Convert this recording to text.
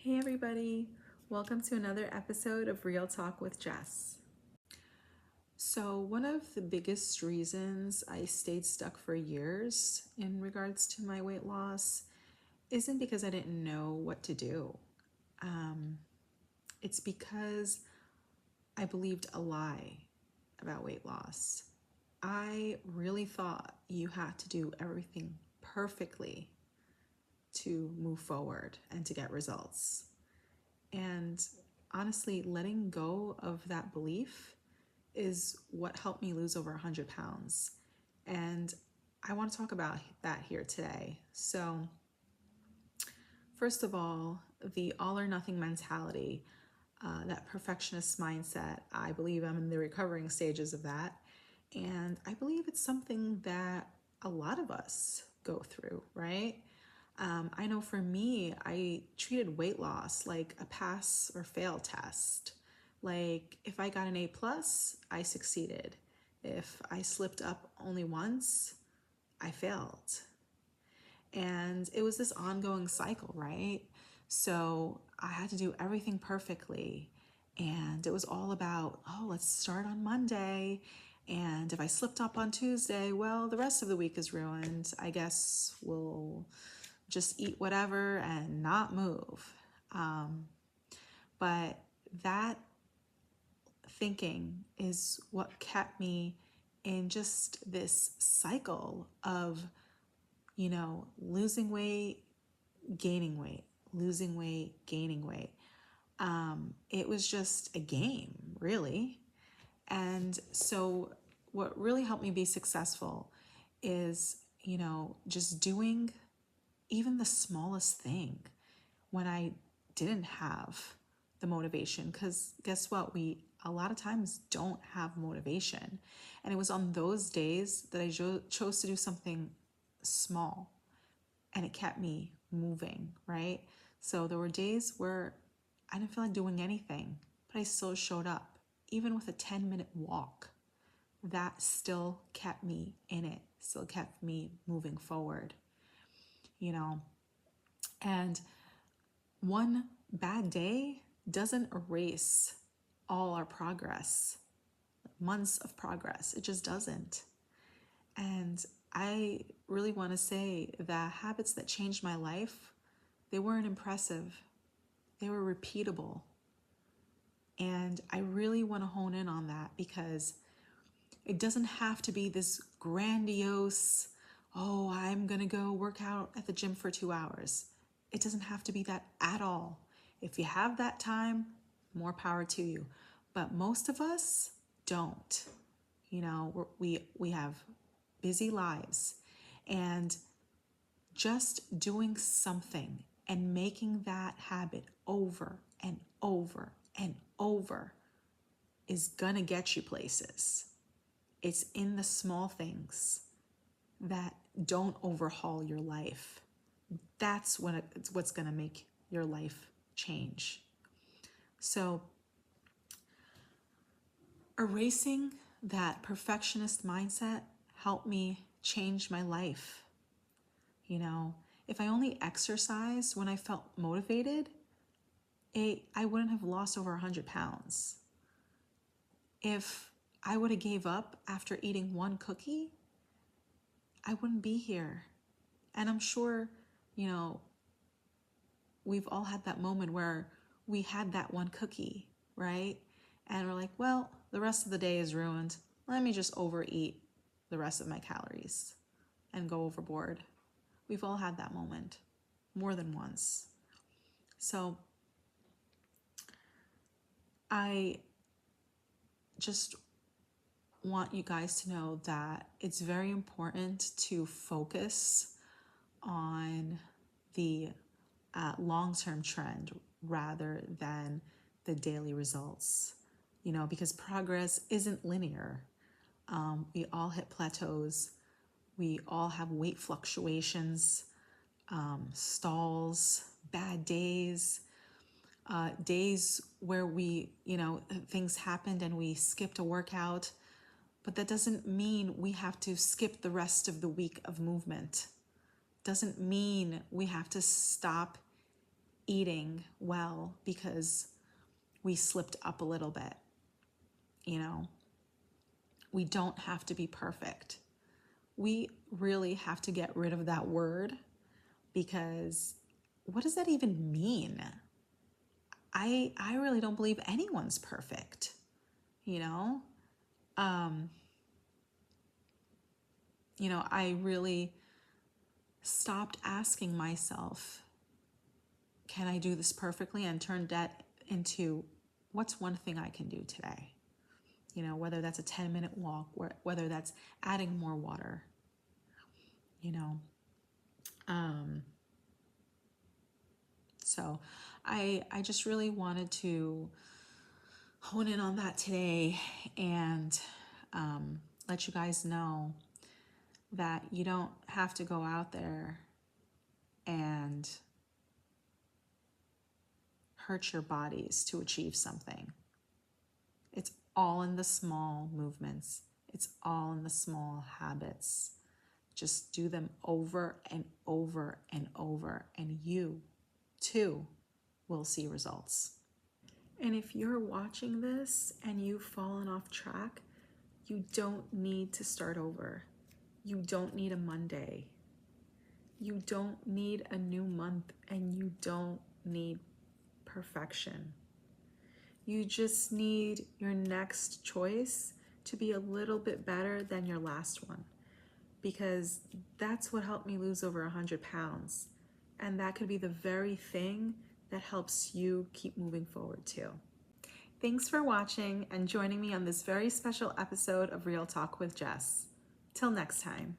Hey everybody, welcome to another episode of Real Talk with Jess. So, one of the biggest reasons I stayed stuck for years in regards to my weight loss isn't because I didn't know what to do. Um, it's because I believed a lie about weight loss. I really thought you had to do everything perfectly to move forward and to get results. And honestly, letting go of that belief is what helped me lose over 100 pounds. And I want to talk about that here today. So, first of all, the all or nothing mentality, that perfectionist mindset, I believe I'm in the recovering stages of that. And I believe it's something that a lot of us go through, right? I know for me, I treated weight loss like a pass or fail test. Like if I got an A plus, I succeeded. If I slipped up only once, I failed. And it was this ongoing cycle, right? So I had to do everything perfectly. And it was all about, oh, let's start on Monday. And if I slipped up on Tuesday, well, the rest of the week is ruined. I guess we'll just eat whatever and not move. But that thinking is what kept me in just this cycle of, losing weight, gaining weight, losing weight, gaining weight. It was just a game, really. And so, what really helped me be successful is, just doing even the smallest thing when I didn't have the motivation. Because guess what? We a lot of times don't have motivation. And it was on those days that I chose to do something small and it kept me moving, right? So there were days where I didn't feel like doing anything, but I still showed up. Even with a 10-minute walk, that still kept me in it, still kept me moving forward, you know. And one bad day doesn't erase all our progress, months of progress. It just doesn't. And I really want to say that habits that changed my life, they weren't impressive. They were repeatable. And I really want to hone in on that because it doesn't have to be this grandiose, oh, I'm going to go work out at the gym for 2 hours. It doesn't have to be that at all. If you have that time, more power to you. But most of us don't. We have busy lives, and just doing something and making that habit over and over and over is gonna get you places. It's in the small things that don't overhaul your life. That's what's gonna make your life change. So, erasing that perfectionist mindset helped me change my life. If I only exercised when I felt motivated, I wouldn't have lost over 100 pounds. If I would have gave up after eating one cookie, I wouldn't be here. And I'm sure, you know, we've all had that moment where we had that one cookie, right? And we're like, well, the rest of the day is ruined. Let me just overeat the rest of my calories and go overboard. We've all had that moment more than once. So I just want you guys to know that it's very important to focus on the long-term trend rather than the daily results, because progress isn't linear. We all hit plateaus. We all have weight fluctuations, stalls, bad days, days where things happened and we skipped a workout. But that doesn't mean we have to skip the rest of the week of movement. Doesn't mean we have to stop eating well because we slipped up a little bit. You know, we don't have to be perfect. We really have to get rid of that word, because what does that even mean? I really don't believe anyone's perfect, you know? Um, I really stopped asking myself, can I do this perfectly? And turned that into, what's one thing I can do today? Whether that's a 10-minute walk, whether that's adding more water, you know. So I just really wanted to hone in on that today, and let you guys know that you don't have to go out there and hurt your bodies to achieve something. It's all in the small movements. It's all in the small habits. Just do them over and over and over, and you too will see results. And if you're watching this and you've fallen off track, you don't need to start over. You don't need a Monday. You don't need a new month, and you don't need perfection. You just need your next choice to be a little bit better than your last one, because that's what helped me lose over 100 pounds. And that could be the very thing that helps you keep moving forward too. Thanks for watching and joining me on this very special episode of Real Talk with Jess. Till next time.